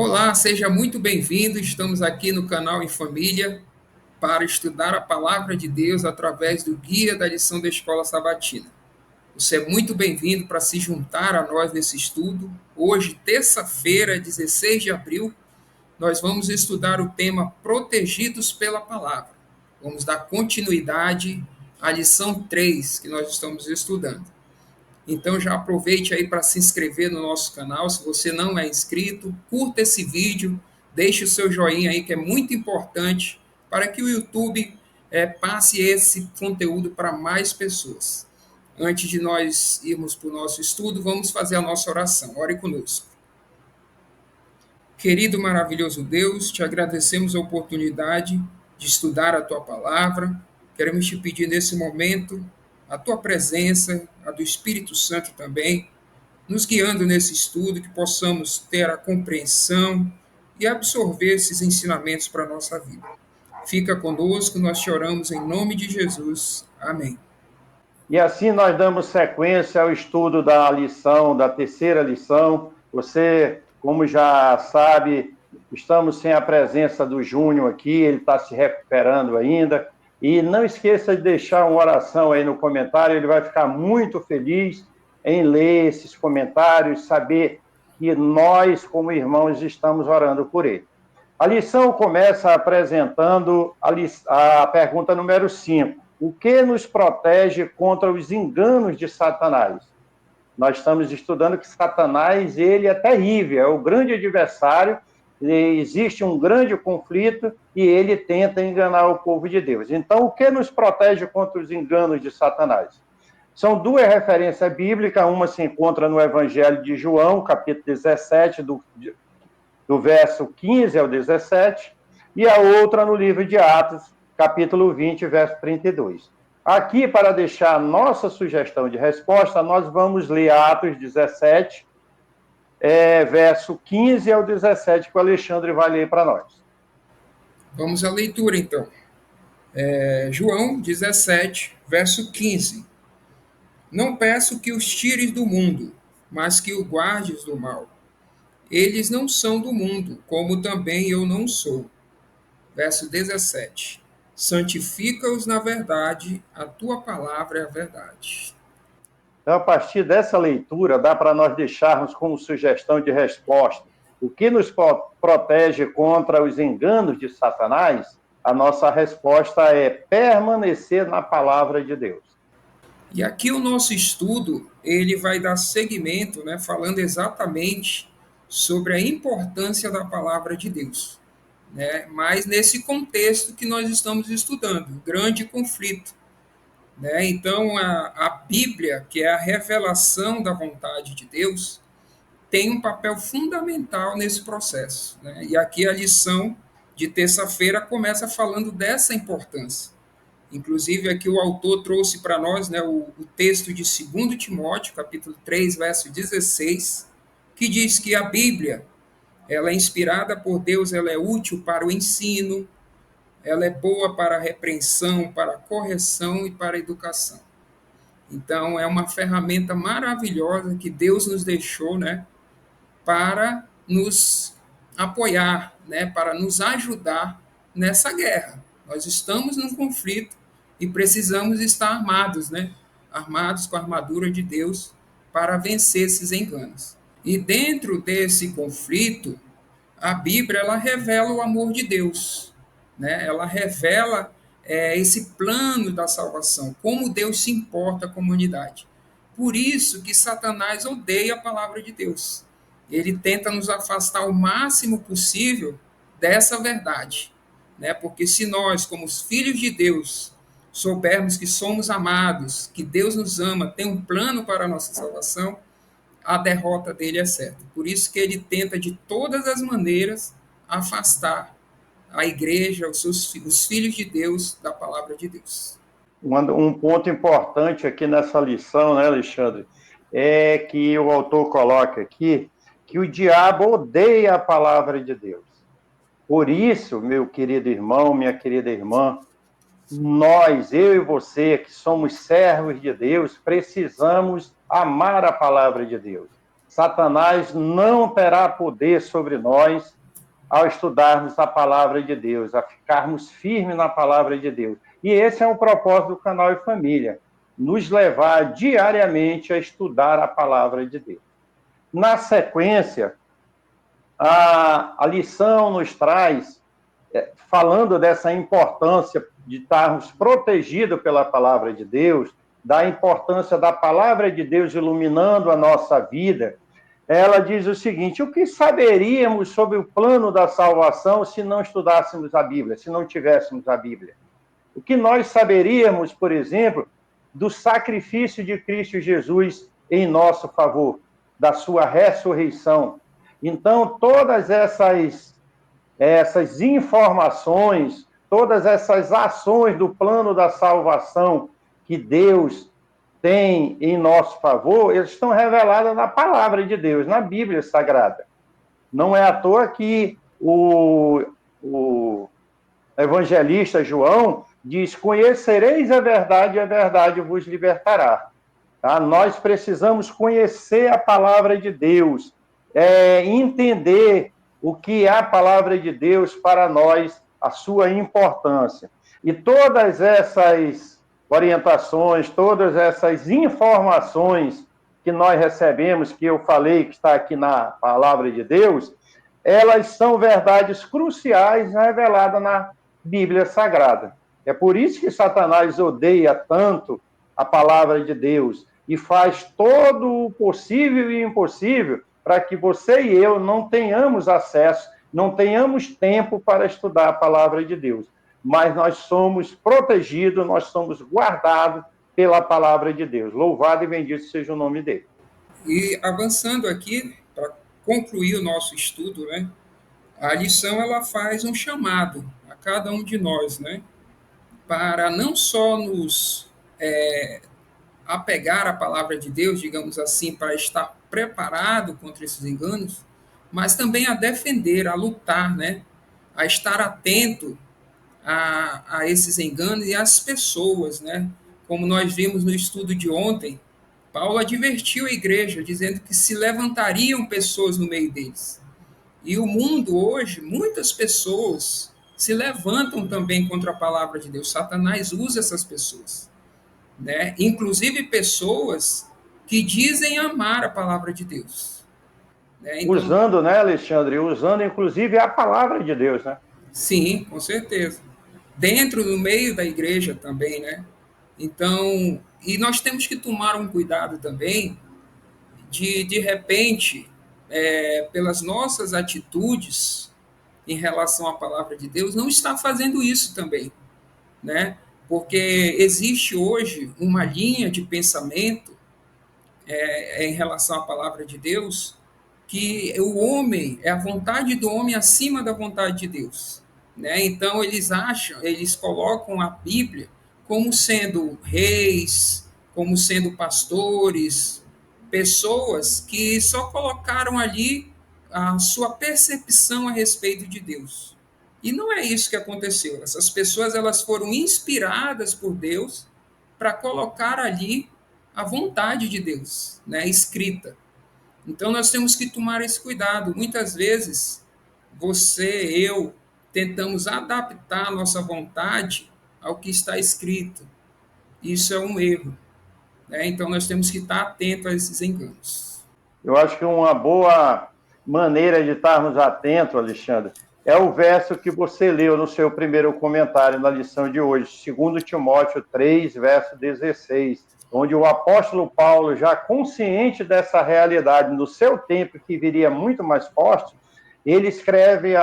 Olá, seja muito bem-vindo. Estamos aqui no canal Em Família para estudar a palavra de Deus através do guia da lição da Escola Sabatina. Você é muito bem-vindo para se juntar a nós nesse estudo. Hoje, terça-feira, 16 de abril, nós vamos estudar o tema Protegidos pela Palavra. Vamos dar continuidade à lição 3 que nós estamos estudando. Então já aproveite aí para se inscrever no nosso canal, se você não é inscrito, curta esse vídeo, deixe o seu joinha aí que é muito importante para que o YouTube passe esse conteúdo para mais pessoas. Antes de nós irmos para o nosso estudo, vamos fazer a nossa oração. Ore conosco. Querido maravilhoso Deus, te agradecemos a oportunidade de estudar a tua palavra. Queremos te pedir nesse momento a tua presença, a do Espírito Santo também, nos guiando nesse estudo, que possamos ter a compreensão e absorver esses ensinamentos para a nossa vida. Fica conosco, nós te oramos em nome de Jesus. Amém. E assim nós damos sequência ao estudo da terceira lição. Você, como já sabe, estamos sem a presença do Júnior aqui, ele está se recuperando ainda. E não esqueça de deixar uma oração aí no comentário, ele vai ficar muito feliz em ler esses comentários, saber que nós, como irmãos, estamos orando por ele. A lição começa apresentando a pergunta número 5. O que nos protege contra os enganos de Satanás? Nós estamos estudando que Satanás, ele é terrível, é o grande adversário, existe um grande conflito e ele tenta enganar o povo de Deus. Então, o que nos protege contra os enganos de Satanás? São duas referências bíblicas, uma se encontra no Evangelho de João, capítulo 17, do verso 15 ao 17, e a outra no livro de Atos, capítulo 20, verso 32. Aqui, para deixar a nossa sugestão de resposta, nós vamos ler Atos 17, verso 15 ao 17, que o Alexandre vai ler para nós. Vamos à leitura, então. João 17, verso 15. Não peço que os tires do mundo, mas que o guardes do mal. Eles não são do mundo, como também eu não sou. Verso 17. Santifica-os na verdade, a tua palavra é a verdade. Então, a partir dessa leitura, dá para nós deixarmos como sugestão de resposta o que nos protege contra os enganos de Satanás. A nossa resposta é permanecer na palavra de Deus. E aqui o nosso estudo, ele vai dar seguimento, falando exatamente sobre a importância da palavra de Deus. Mas nesse contexto que nós estamos estudando, grande conflito. Então, a Bíblia, que é a revelação da vontade de Deus, tem um papel fundamental nesse processo. E aqui a lição de terça-feira começa falando dessa importância. Inclusive, aqui o autor trouxe para nós o texto de 2 Timóteo, capítulo 3, verso 16, que diz que a Bíblia, ela é inspirada por Deus, ela é útil para o ensino, ela é boa para a repreensão, para a correção e para a educação. Então, é uma ferramenta maravilhosa que Deus nos deixou, para nos apoiar, para nos ajudar nessa guerra. Nós estamos num conflito e precisamos estar armados, armados com a armadura de Deus para vencer esses enganos. E dentro desse conflito, a Bíblia ela revela o amor de Deus, Ela revela esse plano da salvação, como Deus se importa com a humanidade. Por isso que Satanás odeia a palavra de Deus. Ele tenta nos afastar o máximo possível dessa verdade, Porque se nós, como os filhos de Deus, soubermos que somos amados, que Deus nos ama, tem um plano para a nossa salvação, a derrota dele é certa. Por isso que ele tenta de todas as maneiras afastar a igreja, os filhos de Deus, da palavra de Deus. Um ponto importante aqui nessa lição, Alexandre, é que o autor coloca aqui que o diabo odeia a palavra de Deus. Por isso, meu querido irmão, minha querida irmã, nós, eu e você, que somos servos de Deus, precisamos amar a palavra de Deus. Satanás não terá poder sobre nós ao estudarmos a palavra de Deus, a ficarmos firmes na palavra de Deus. E esse é o propósito do canal E Família, nos levar diariamente a estudar a palavra de Deus. Na sequência, a lição nos traz, falando dessa importância de estarmos protegidos pela palavra de Deus, da importância da palavra de Deus iluminando a nossa vida, ela diz o seguinte: o que saberíamos sobre o plano da salvação se não estudássemos a Bíblia, se não tivéssemos a Bíblia? O que nós saberíamos, por exemplo, do sacrifício de Cristo Jesus em nosso favor, da sua ressurreição? Então, todas essas informações, todas essas ações do plano da salvação que Deus tem em nosso favor, eles estão revelados na palavra de Deus, na Bíblia Sagrada. Não é à toa que o evangelista João diz: conhecereis a verdade e a verdade vos libertará. Tá? Nós precisamos conhecer a palavra de Deus, entender o que é a palavra de Deus para nós, a sua importância. E todas essas orientações, todas essas informações que nós recebemos, que eu falei que está aqui na palavra de Deus, elas são verdades cruciais reveladas na Bíblia Sagrada. É por isso que Satanás odeia tanto a palavra de Deus e faz todo o possível e impossível para que você e eu não tenhamos acesso, não tenhamos tempo para estudar a palavra de Deus. Mas nós somos protegidos, nós somos guardados pela palavra de Deus. Louvado e bendito seja o nome dele. E avançando aqui, para concluir o nosso estudo, né, a lição ela faz um chamado a cada um de nós, né, para não só nos apegar à palavra de Deus, digamos assim, para estar preparado contra esses enganos, mas também a defender, a lutar, né, a estar atento a esses enganos e às pessoas, né? Como nós vimos no estudo de ontem, Paulo advertiu a igreja, dizendo que se levantariam pessoas no meio deles. E o mundo hoje, muitas pessoas se levantam também contra a palavra de Deus. Satanás usa essas pessoas, né? Inclusive pessoas que dizem amar a palavra de Deus. Né? Então, usando, né, Alexandre? Usando, inclusive, a palavra de Deus, né? Sim, com certeza. Dentro, no meio da igreja também, né? Então, e nós temos que tomar um cuidado também de repente, pelas nossas atitudes em relação à palavra de Deus, não estar fazendo isso também, né? Porque existe hoje uma linha de pensamento em relação à palavra de Deus, que o homem, é a vontade do homem acima da vontade de Deus. Né? Então, eles colocam a Bíblia como sendo reis, como sendo pastores, pessoas que só colocaram ali a sua percepção a respeito de Deus. E não é isso que aconteceu. Essas pessoas elas foram inspiradas por Deus para colocar ali a vontade de Deus, né, escrita. Então nós temos que tomar esse cuidado. Muitas vezes você, eu, tentamos adaptar a nossa vontade ao que está escrito. Isso é um erro. Né? Então nós temos que estar atentos a esses enganos. Eu acho que uma boa maneira de estarmos atentos, Alexandre, é o verso que você leu no seu primeiro comentário na lição de hoje, 2 Timóteo 3, verso 16, onde o apóstolo Paulo, já consciente dessa realidade no seu tempo, que viria muito mais forte, ele escreve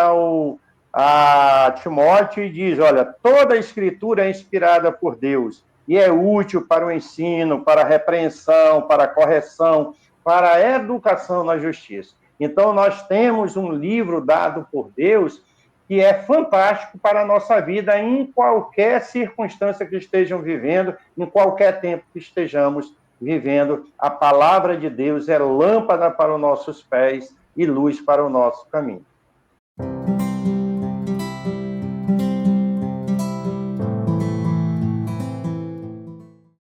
a Timóteo e diz: olha, toda a escritura é inspirada por Deus e é útil para o ensino, para a repreensão, para a correção, para a educação na justiça. Então, nós temos um livro dado por Deus que é fantástico para a nossa vida em qualquer circunstância que estejam vivendo, em qualquer tempo que estejamos vivendo. A palavra de Deus é lâmpada para os nossos pés e luz para o nosso caminho.